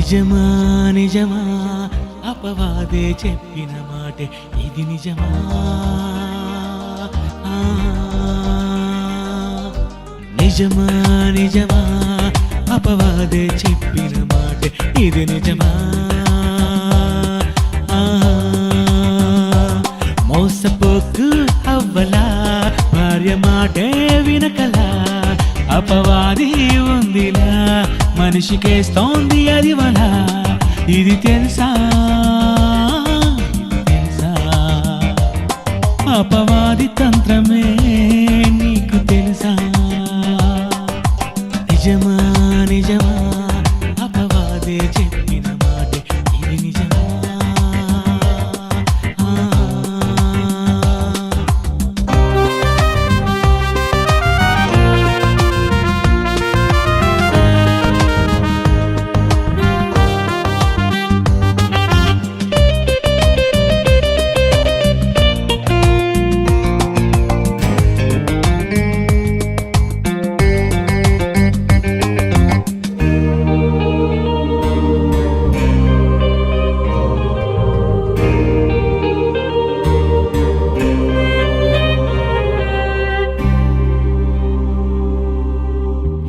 నిజమా నిజమా అపవాదే చెప్పిన మాటే ఇది నిజమా నిజమా నిజమా అపవాదే చెప్పిన మాటే ఇది నిజమా మోసపోకు అవ్వలా భార్య మాటే వినకలా అపవాది ఉందిలా మనిషికేస్తోంది అది వల ఇది తెలుసా అపవాది తంత్రమే నీకు తెలుసా నిజమా నిజమా అపవాదే చెప్పిన మాట ఇది నిజమా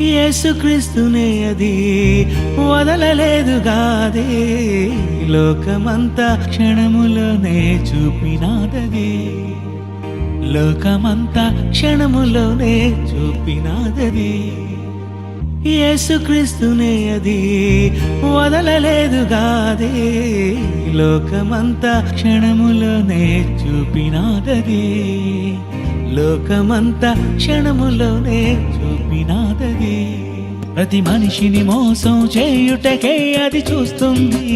యేసుక్రీస్తునే అది వదలలేదుగాదే లోకమంతా క్షణములోనే చూపినాదది లోకమంతా క్షణములోనే చూపినాదది యేసుక్రీస్తునే అది వదలలేదుగాదే లోకమంతా క్షణములోనే చూపినాదది లోకమంతా క్షణములోనే చూపినాదది ప్రతి మనిషిని మోసం చేయుటకే అది చూస్తుంది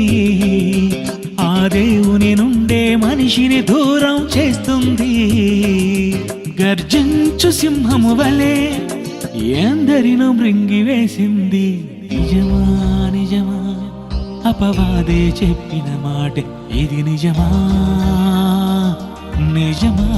ఆ దేవుని నుండే మనిషిని దూరం చేస్తుంది గర్జించు సింహము వలె ఎందరినో మృంగివేసింది నిజమా నిజమా అపవాదే చెప్పిన మాట ఇది నిజమా నిజమా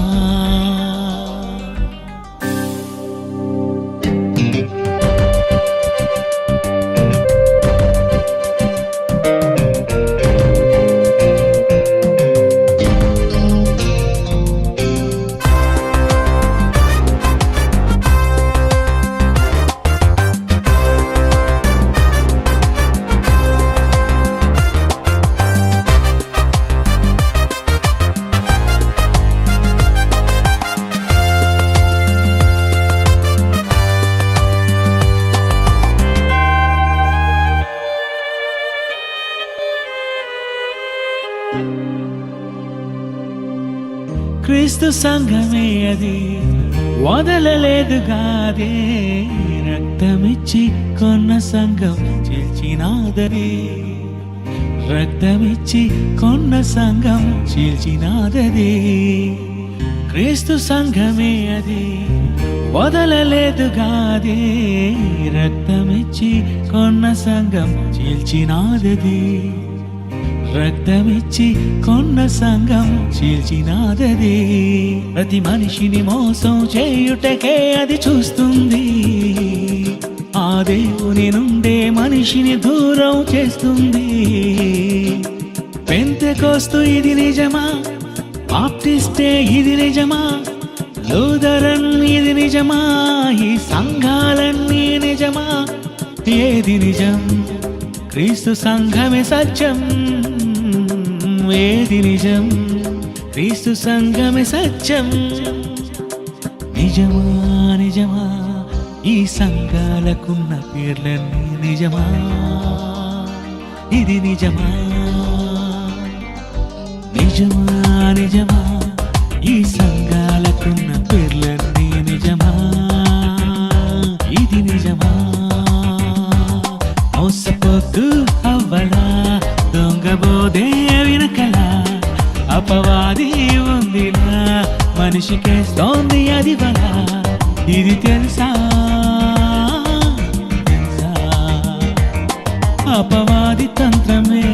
క్రీస్తు సంఘమే అది వదలలేదుగాదే రక్తమిచ్చి కొన్న సంఘం చీల్చినాదది రక్తమిచ్చి కొన్న సంఘం చీల్చినాదది క్రీస్తు సంఘమే అది వదలలేదుగాదే రక్తమిచ్చి కొన్న సంఘం చీల్చినాదది రక్తమిచ్చి కొన్న సంఘం చీల్చినాదది ప్రతి మనిషిని మోసం చేయుటకే అది చూస్తుంది ఆ దేవుని నుండే మనిషిని దూరం చేస్తుంది పెంతెకోస్తు ఇది నిజమా బాప్టిస్టే ఇది నిజమా లూథరన్ ఇది నిజమా ఈ సంఘాలన్నీ నిజమా ఏది నిజం క్రీస్తు సంఘమే సత్యం ఏది నిజం క్రీస్తు సంఘమే సత్యం నిజమా నిజమా ఈ సంఘాలకున్న పేర్లన్నీ నిజమా ఇది నిజమా నిజమా నిజమా ఈ సంఘాలకున్న పేర్లన్నీ నిజమా ఇది నిజమా మోసపోకు అవ్వలా దొంగబోదే వినకలా అపవాది ఉందిలా మనిషికేస్తోంది అది వల ఇది తెలుసా అపవాది తంత్రమే